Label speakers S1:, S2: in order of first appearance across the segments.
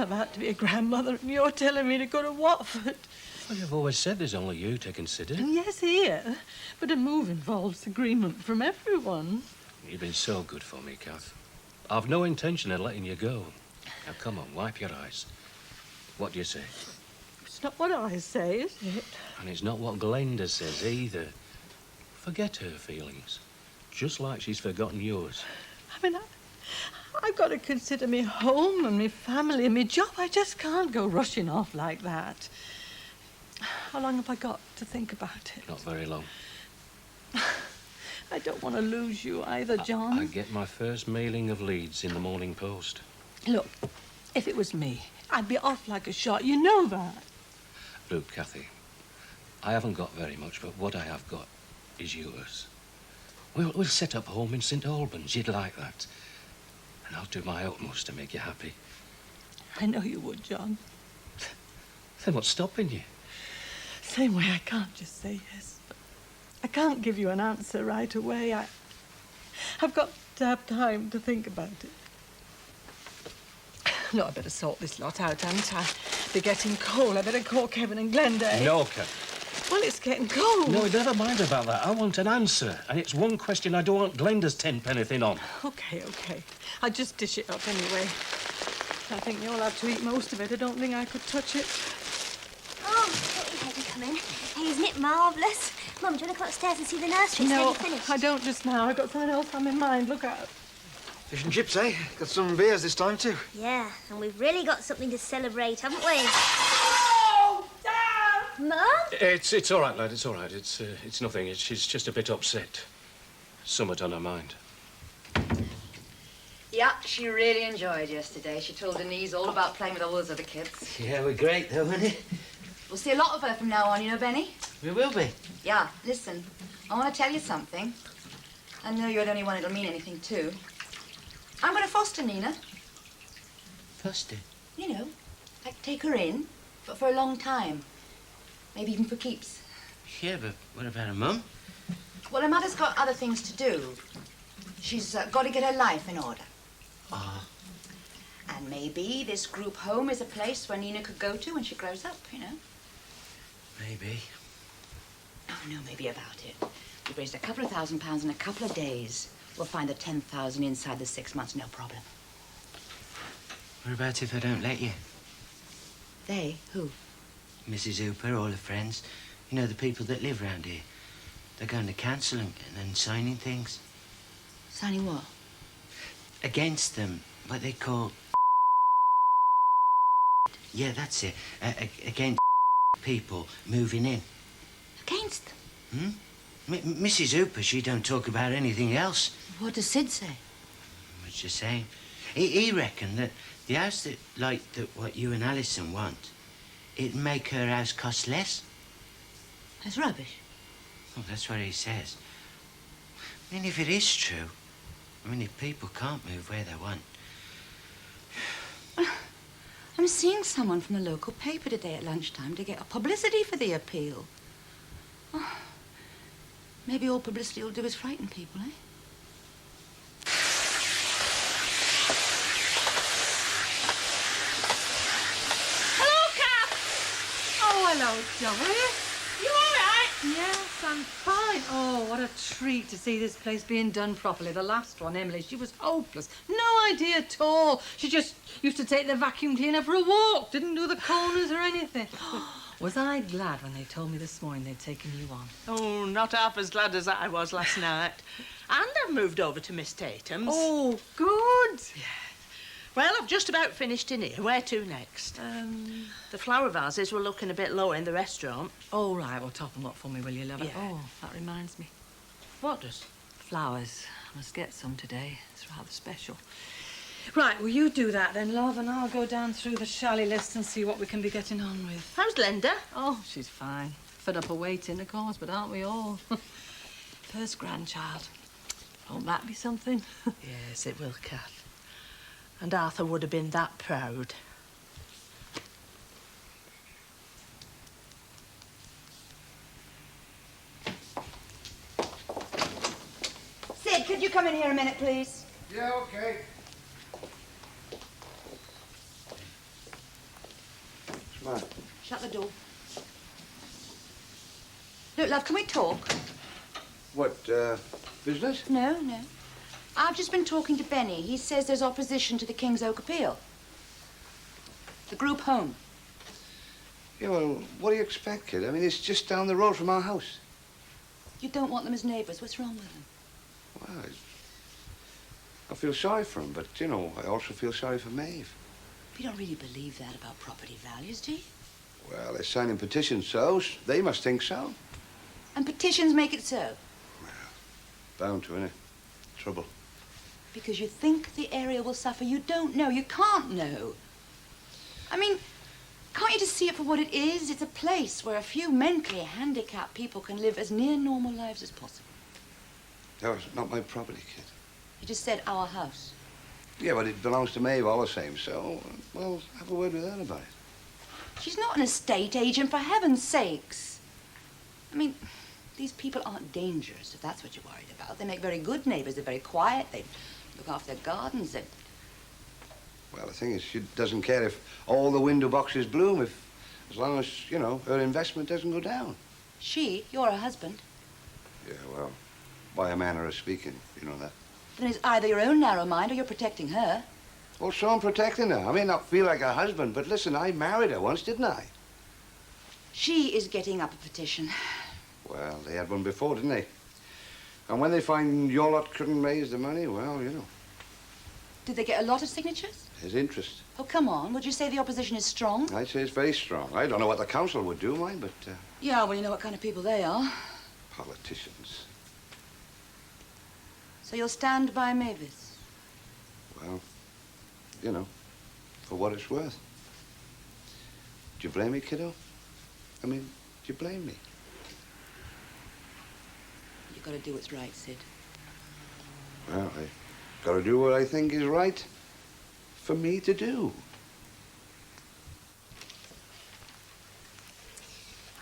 S1: I'm about to be a grandmother and you're telling me to go to Watford.
S2: Well, you've always said there's only you to consider.
S1: Yes, here. But a move involves agreement from everyone.
S2: You've been so good for me, Kath. I've no intention of letting you go. Now, come on, wipe your eyes. What do you say?
S1: It's not what I say, is it?
S2: And it's not what Glenda says either. Forget her feelings. Just like she's forgotten yours.
S1: I mean, I've got to consider me home and me family and me job. I just can't go rushing off like that. How long have I got to think about it?
S2: Not very long.
S1: I don't want to lose you either, John.
S2: I get my first mailing of leads in the Morning Post.
S1: Look, if it was me, I'd be off like a shot. You know that.
S2: Look, Kathy, I haven't got very much, but what I have got is yours. We'll set up home in St. Albans. You'd like that. And I'll do my utmost to make you happy.
S1: I know you would, John.
S2: Then what's stopping you?
S1: Same way I can't just say yes. But I can't give you an answer right away. I've got to have time to think about it. No, I better sort this lot out, hadn't I? They're getting cold. I better call Kevin and Glenda.
S2: No, Kevin.
S1: Well, it's getting cold.
S2: No, never mind about that. I want an answer. And it's one question I don't want Glenda's tenpenny thing on.
S1: OK. I'll just dish it up anyway. I think you'll have to eat most of it. I don't think I could touch it.
S3: Oh, don't you hate me coming? Hey, isn't it marvellous? Mum, do you want to come upstairs and see the nursery? It's nearly finished.
S1: I don't just now. I've got something else on my mind. Look out.
S4: Fish and chips, eh? Got some beers this time, too.
S3: Yeah, and we've really got something to celebrate, haven't we?
S1: Oh, Dad!
S3: Mum?
S2: It's all right, lad. It's all right. It's nothing. She's just a bit upset. Somewhat on her mind.
S5: Yeah, she really enjoyed yesterday. She told Denise all about playing with all those other kids.
S6: Yeah, we're great, though, weren't it?
S5: We'll see a lot of her from now on, you know, Benny?
S6: We will be.
S5: Yeah, listen, I want to tell you something. I know you're the only one it'll mean anything to. I'm going to foster Nina.
S6: Foster?
S5: You know, like take her in, but for a long time. Maybe even for keeps.
S6: Yeah, but what about her mum?
S5: Well, her mother's got other things to do. She's got to get her life in order.
S6: Ah.
S5: And maybe this group home is a place where Nina could go to when she grows up, you know?
S6: Maybe.
S5: Oh, no, maybe about it. We've raised £2,000 in a couple of days. We'll find the 10,000 inside the 6 months, no problem.
S6: What about if I don't let you?
S5: They? Who?
S6: Mrs. Hooper, all her friends. You know, the people that live round here. They're going to council and signing things.
S5: Signing what?
S6: Against them, what they call... Yeah, that's it. Against people moving in.
S5: Against them?
S6: Mrs. Hooper, she don't talk about anything else.
S5: What does Sid say?
S6: What's she saying? He reckoned that the house that what you and Alison want, it'd make her house cost less.
S5: That's rubbish.
S6: Well, that's what he says. I mean, if it is true, if people can't move where they want.
S5: I'm seeing someone from the local paper today at lunchtime to get a publicity for the appeal. Oh, maybe all publicity will do is frighten people, eh?
S1: Hello, Kath! Oh, hello, Doris. You all right? Yes, I'm fine. Oh, what a treat to see this place being done properly. The last one, Emily, she was hopeless. No idea at all. She just used to take the vacuum cleaner for a walk, didn't do the corners or anything. Was I glad when they told me this morning they'd taken you on?
S7: Oh, not half as glad as I was last night. And I've moved over to Miss Tatum's.
S1: Oh, good.
S7: Yeah. Well, I've just about finished in here. Where to next? The flower vases were looking a bit lower in the restaurant.
S1: Oh, right. Well, top them up for me, will you, love?
S7: Yeah.
S1: Oh, that reminds me.
S7: What does?
S1: Flowers. I must get some today. It's rather special. Right, well, you do that then, love, and I'll go down through the Shally list and see what we can be getting on with.
S7: How's Glenda?
S1: Oh, she's fine. Fed up of waiting, of course, but aren't we all? First grandchild. Won't that be something?
S7: Yes, it will, Kath. And Arthur would have been that proud.
S5: Sid, could you come in here a minute, please?
S4: Yeah, OK. Come on.
S5: Shut the door. Look, love, can we talk?
S4: What, business?
S5: No. I've just been talking to Benny. He says there's opposition to the King's Oak appeal. The group home.
S8: Yeah, well, what do you expect, kid? I mean, it's just down the road from our house.
S5: You don't want them as neighbours. What's wrong with them?
S8: Well, I feel sorry for him, but, you know, I also feel sorry for Maeve.
S5: You don't really believe that about property values, do you?
S8: Well, they're signing petitions, so they must think so.
S5: And petitions make it so?
S8: Bound to, innit? Trouble.
S5: Because you think the area will suffer. You don't know. You can't know. I mean, can't you just see it for what it is? It's a place where a few mentally handicapped people can live as near normal lives as possible.
S8: No, it's not my property, kid.
S5: You just said our house.
S8: Yeah, but it belongs to Maeve all the same, so, well, have a word with her about it.
S5: She's not an estate agent, for heaven's sakes. I mean, these people aren't dangerous, if that's what you're worried about. They make very good neighbours. They're very quiet. They look after their gardens. They...
S8: Well, the thing is, she doesn't care if all the window boxes bloom, as long as, you know, her investment doesn't go down.
S5: She? You're her husband.
S8: Yeah, well, by a manner of speaking, you know that.
S5: Then it's either your own narrow mind or you're protecting her.
S8: Well, so I'm protecting her. I may not feel like a husband, but listen, I married her once, didn't I?
S5: She is getting up a petition.
S8: Well, they had one before, didn't they? And when they find your lot couldn't raise the money, well, you know.
S5: Did they get a lot of signatures?
S8: There's interest.
S5: Oh, come on. Would you say the opposition is strong?
S8: I'd say it's very strong. I don't know what the council would do, mind, but...
S5: Yeah, well, you know what kind of people they are.
S8: Politicians.
S5: So you'll stand by Mavis?
S8: Well, you know, for what it's worth. Do you blame me, kiddo? I mean, do you blame me?
S5: You've got to do what's right, Sid.
S8: Well, I got to do what I think is right for me to do.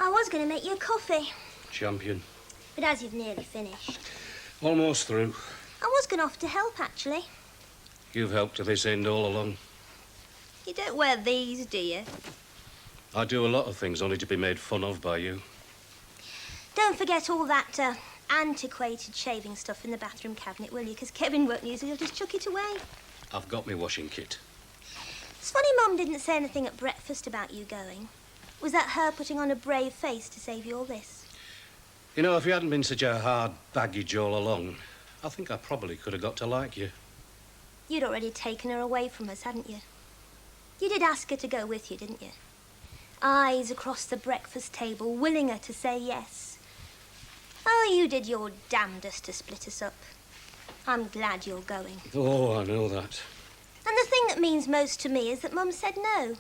S3: I was going to make you a coffee,
S2: Champion.
S3: but as you've nearly finished.
S2: Almost through.
S3: I was going off to help, actually.
S2: You've helped to this end all along.
S3: You don't wear these, do you?
S2: I do a lot of things only to be made fun of by you.
S3: Don't forget all that antiquated shaving stuff in the bathroom cabinet, will you? Because Kevin won't use it. He'll just chuck it away.
S2: I've got me washing kit.
S3: It's funny Mum didn't say anything at breakfast about you going. Was that her putting on a brave face to save you all this?
S2: You know, if you hadn't been such a hard baggage all along, I think I probably could have got to like you.
S3: You'd already taken her away from us, hadn't you? You did ask her to go with you, didn't you? Eyes across the breakfast table, willing her to say yes. Oh, you did your damnedest to split us up. I'm glad you're going.
S2: Oh, I know that.
S3: And the thing that means most to me is that Mum said no.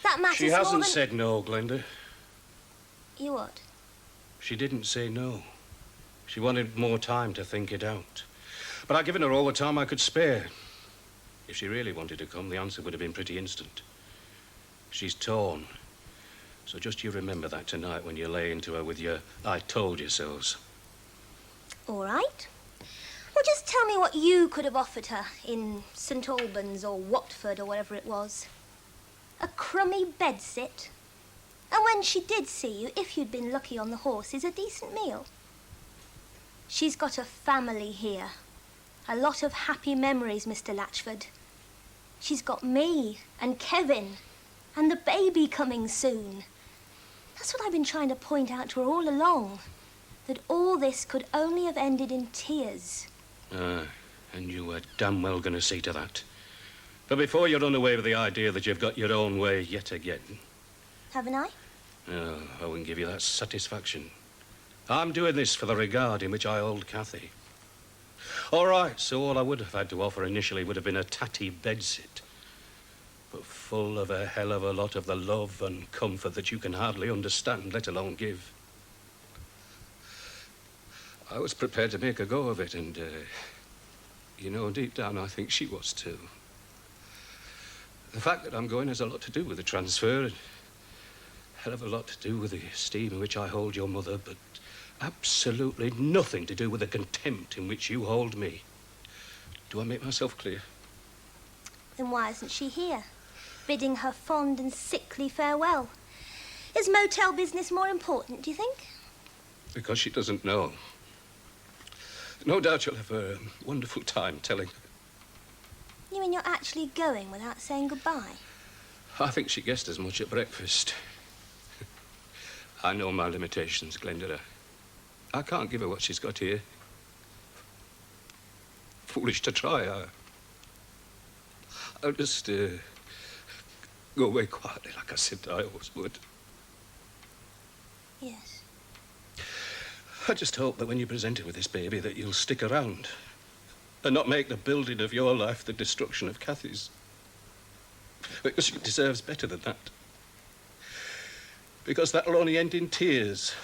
S3: That matters
S2: She
S3: more
S2: hasn't
S3: than...
S2: said no, Glenda.
S3: You what?
S2: She didn't say no. She wanted more time to think it out. But I'd given her all the time I could spare. If she really wanted to come, the answer would have been pretty instant. She's torn. So just you remember that tonight when you lay into her with your I told you so's.
S3: All right. Well, just tell me what you could have offered her in St Albans or Watford or whatever it was. A crummy bedsit. And when she did see you, if you'd been lucky on the horses, a decent meal. She's got a family here. A lot of happy memories, Mr. Latchford. She's got me and Kevin and the baby coming soon. That's what I've been trying to point out to her all along. That all this could only have ended in tears.
S2: And you were damn well going to see to that. But before you run away with the idea that you've got your own way yet again...
S3: Haven't I?
S2: No, I wouldn't give you that satisfaction. I'm doing this for the regard in which I hold Cathy. All right, so all I would have had to offer initially would have been a tatty bedsit. But full of a hell of a lot of the love and comfort that you can hardly understand, let alone give. I was prepared to make a go of it, and, you know, deep down I think she was too. The fact that I'm going has a lot to do with the transfer, and a hell of a lot to do with the esteem in which I hold your mother, but absolutely nothing to do with the contempt in which you hold me. Do I make myself clear?
S3: Then why isn't she here? bidding her fond and sickly farewell. Is motel business more important, do you think?
S2: Because she doesn't know. No doubt you'll have a wonderful time telling her.
S3: You mean you're actually going without saying goodbye?
S2: I think she guessed as much at breakfast. I know my limitations, Glenda. I can't give her what she's got here. Foolish to try. I'll just go away quietly, like I said I always would.
S3: Yes.
S2: I just hope that when you're presented with this baby that you'll stick around and not make the building of your life the destruction of Kathy's. Because she deserves better than that. Because that'll only end in tears.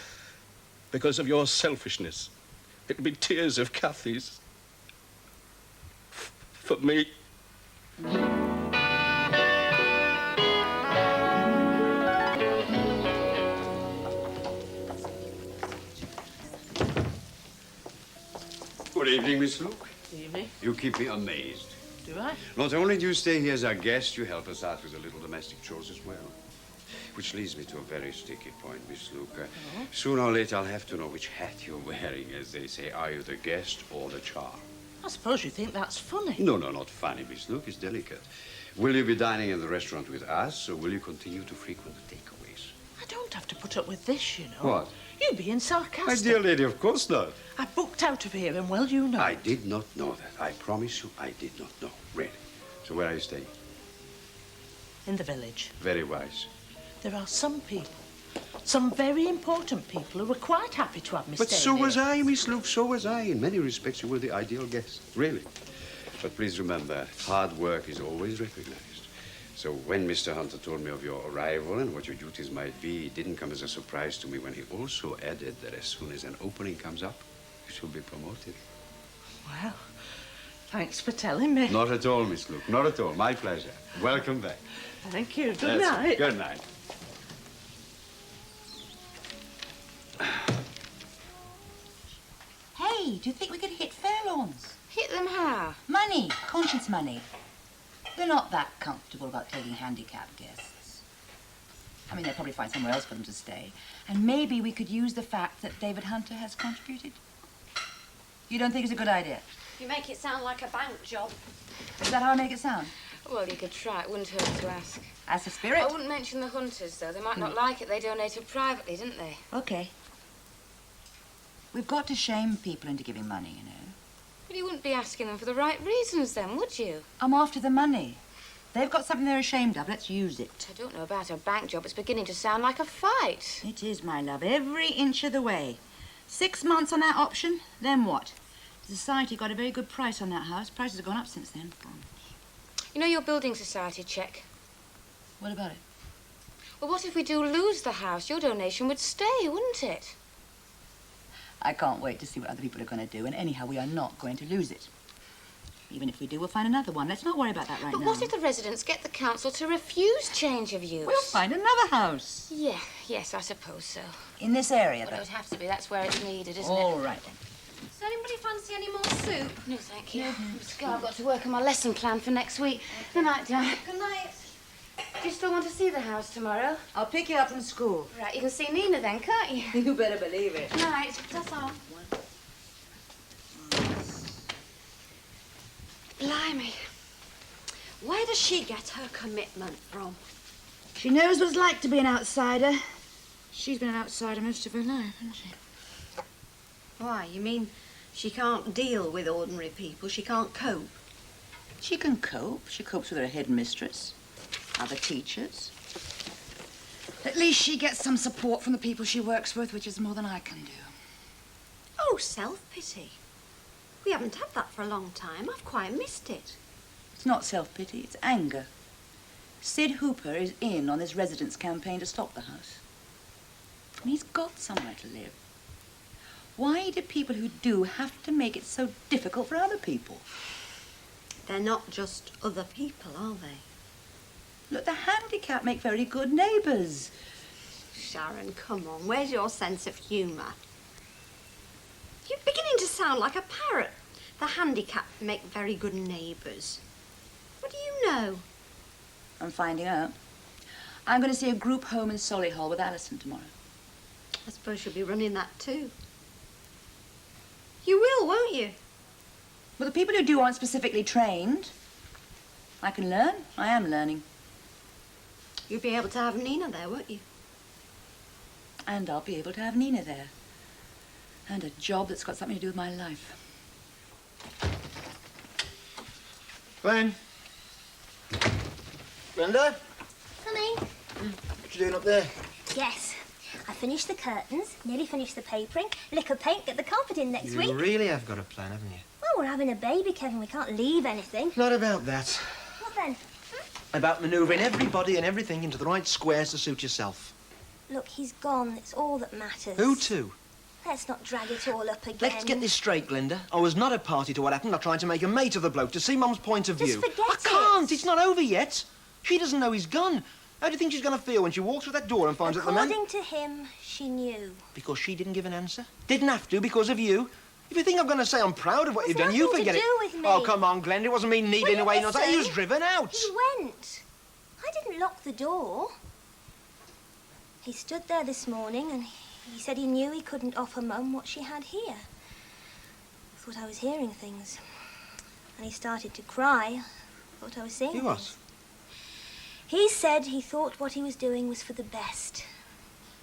S2: Because of your selfishness. It'll be tears of Kathy's. For me.
S9: Good evening, Miss Luke.
S7: Evening.
S9: You keep me amazed.
S7: Do I?
S9: Not only do you stay here as our guest, you help us out with a little domestic chores as well. Which leads me to a very sticky point, Miss Luke. Sooner or later, I'll have to know which hat you're wearing, as they say. Are you the guest or the charm?
S7: I suppose you think that's funny.
S9: No, not funny, Miss Luke. It's delicate. Will you be dining in the restaurant with us, or will you continue to frequent the takeaways?
S7: I don't have to put up with this, you know.
S9: What?
S7: You being sarcastic.
S9: My dear lady, of course not.
S7: I booked out of here, and well, you know.
S9: I did not know that. I promise you, I did not know. Really. So where are you staying?
S7: In the village.
S9: Very wise.
S7: There are some people, some very important people, who are quite happy to have me
S9: But
S7: stay
S9: so
S7: here.
S9: was I, Miss Luke, so was I. In many respects, you were the ideal guest, really. But please remember, hard work is always recognized. So when Mr. Hunter told me of your arrival and what your duties might be, it didn't come as a surprise to me when he also added that as soon as an opening comes up, you shall be promoted.
S7: Well, thanks for telling me.
S9: Not at all, Miss Luke, not at all. My pleasure. Welcome back.
S7: Thank you. Good
S9: That's it.
S7: night.
S9: Good night.
S5: Hey, do you think we could hit Fairlawns?
S10: Hit them how?
S5: Money, conscience money. They're not that comfortable about taking handicapped guests. I mean, they'll probably find somewhere else for them to stay. And maybe we could use the fact that David Hunter has contributed. You don't think it's a good idea?
S10: You make it sound like a bank job.
S5: Is that how I make it sound?
S10: Well, you could try. It wouldn't hurt to ask.
S5: As a spirit?
S10: I wouldn't mention the Hunters, though. They might not like it. They donated privately, didn't they?
S5: Okay. We've got to shame people into giving money, you know.
S10: But you wouldn't be asking them for the right reasons, then, would you?
S5: I'm after the money. They've got something they're ashamed of. Let's use it.
S10: I don't know about a bank job. It's beginning to sound like a fight.
S5: It is, my love, every inch of the way. 6 months on that option, then what? The society got a very good price on that house. Prices have gone up since then.
S10: You know your building society cheque?
S5: What about it?
S10: Well, what if we do lose the house? Your donation would stay, wouldn't it?
S5: I can't wait to see what other people are going to do, and anyhow, we are not going to lose it. Even if we do, we'll find another one. Let's not worry about that right now.
S10: But what if the residents get the council to refuse change of use?
S5: We'll find another house.
S10: Yeah, yes, I suppose so.
S5: In this area,
S10: Well,
S5: though?
S10: it would have to be. That's where it's needed, isn't
S5: All
S10: it?
S5: right, then.
S10: Does anybody fancy any more soup? No, thank you. Let's go. I've got to work on my lesson plan for next week. Good night, Diane.
S3: Good night.
S10: Do you still want to see the house tomorrow?
S5: I'll pick you up from school.
S10: Right, you can see Nina then, can't you?
S5: You better believe it.
S10: Night. That's all.
S11: Blimey. Where does she get her commitment from?
S5: She knows what it's like to be an outsider. She's been an outsider most of her life, hasn't she?
S11: Why, you mean she can't deal with ordinary people? She can't cope?
S5: She can cope. She copes with her headmistress, other teachers. At least she gets some support from the people she works with, which is more than I can do.
S11: Oh, self-pity. We haven't had that for a long time. I've quite missed it.
S5: It's not self-pity, it's anger. Sid Hooper is in on this residence campaign to stop the house. And he's got somewhere to live. Why do people who do have to make it so difficult for other people?
S11: They're not just other people, are they?
S5: Look, the handicapped make very good neighbours.
S11: Sharon, come on. Where's your sense of humour? You're beginning to sound like a parrot. The handicapped make very good neighbours. What do you know?
S5: I'm finding out. I'm going to see a group home in Solihull with Alison tomorrow.
S11: I suppose you'll be running that too. You will, won't you?
S5: Well, the people who do aren't specifically trained. I can learn. I am learning.
S11: You'll be able to have Nina there, won't you?
S5: And I'll be able to have Nina there. And a job that's got something to do with my life.
S4: Glenn? Glenda?
S3: Honey?
S4: What you doing up there?
S3: Yes. I finished the curtains, nearly finished the papering, liquor paint, get the carpet in next week.
S4: You really have got a plan, haven't you?
S3: Well, we're having a baby, Kevin. We can't leave anything.
S4: Not about that.
S3: What then?
S4: About manoeuvring everybody and everything into the right squares to suit yourself.
S3: Look, he's gone. It's all that matters.
S4: Who to?
S3: Let's not drag it all up again.
S4: Let's get this straight, Glenda. I was not a party to what happened. I'm trying to make a mate of the bloke, to see Mum's point of view.
S3: Just forget
S4: I can't. It's not over yet. She doesn't know he's gone. How do you think she's going to feel when she walks through that door and finds that the man...
S3: According to him, she knew.
S4: Because she didn't give an answer? Didn't have to because of you? If you think I'm going to say I'm proud of what you've done, you forget it.
S3: Nothing to do with me.
S4: Oh, come on, Glenda. It wasn't me needling away. He was driven out.
S3: He went. I didn't lock the door. He stood there this morning and he said he knew he couldn't offer Mum what she had here. I thought I was hearing things. And he started to cry. I thought I was seeing
S4: He was?
S3: He said he thought what he was doing was for the best.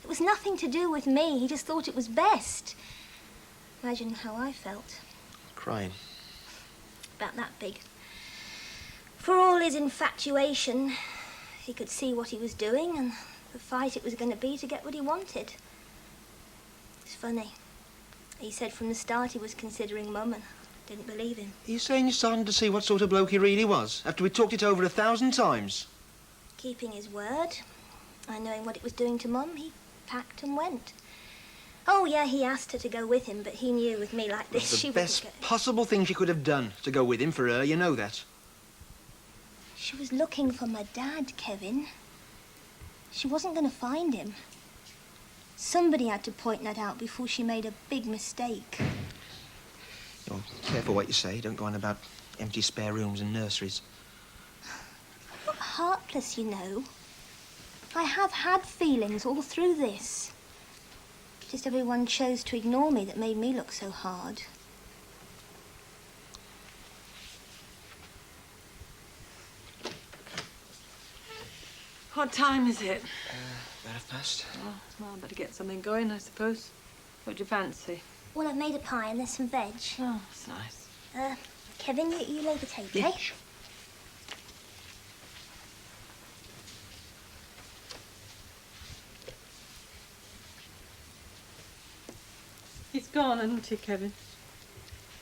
S3: It was nothing to do with me. He just thought it was best. Imagine how I felt.
S4: Crying.
S3: About that big. For all his infatuation, he could see what he was doing and the fight it was going to be to get what he wanted. It's funny. He said from the start he was considering Mum and I didn't believe him.
S4: Are you saying you're starting to see what sort of bloke he really was, after we talked it over 1,000 times?
S3: Keeping his word, and knowing what it was doing to Mum, he packed and went. Oh, yeah, he asked her to go with him, but he knew with me like this,
S4: It's
S3: she
S4: the best
S3: wouldn't go.
S4: possible thing she could have done to go with him for her, you know that.
S3: She was looking for my dad, Kevin. She wasn't going to find him. Somebody had to point that out before she made a big mistake.
S4: Oh, careful what you say. Don't go on about empty spare rooms and nurseries.
S3: I'm not heartless, you know. I have had feelings all through this. Just everyone chose to ignore me that made me look so hard.
S1: What time is it?
S4: About 1:30.
S1: Oh, well, I better get something going, I suppose. What do you fancy?
S3: Well, I've made a pie and there's some veg.
S1: Oh, that's nice.
S3: Kevin, you lay the table,
S1: Yeah,
S3: eh?
S1: sure. He's gone, hasn't he, Kevin?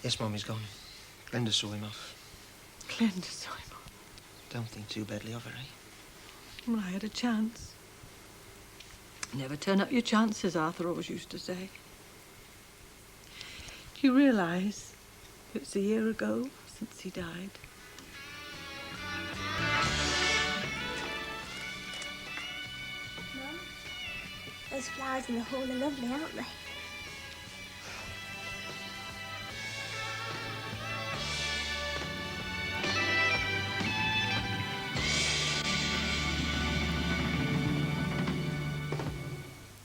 S4: Yes, Mum, he's gone. Glenda saw him off.
S1: Glenda saw him off.
S4: Don't think too badly of her, eh?
S1: Well, I had a chance. Never turn up your chances, Arthur always used to say. Do you realise it's a year ago since he died?
S3: Mum, those flowers in the hall are lovely, aren't they?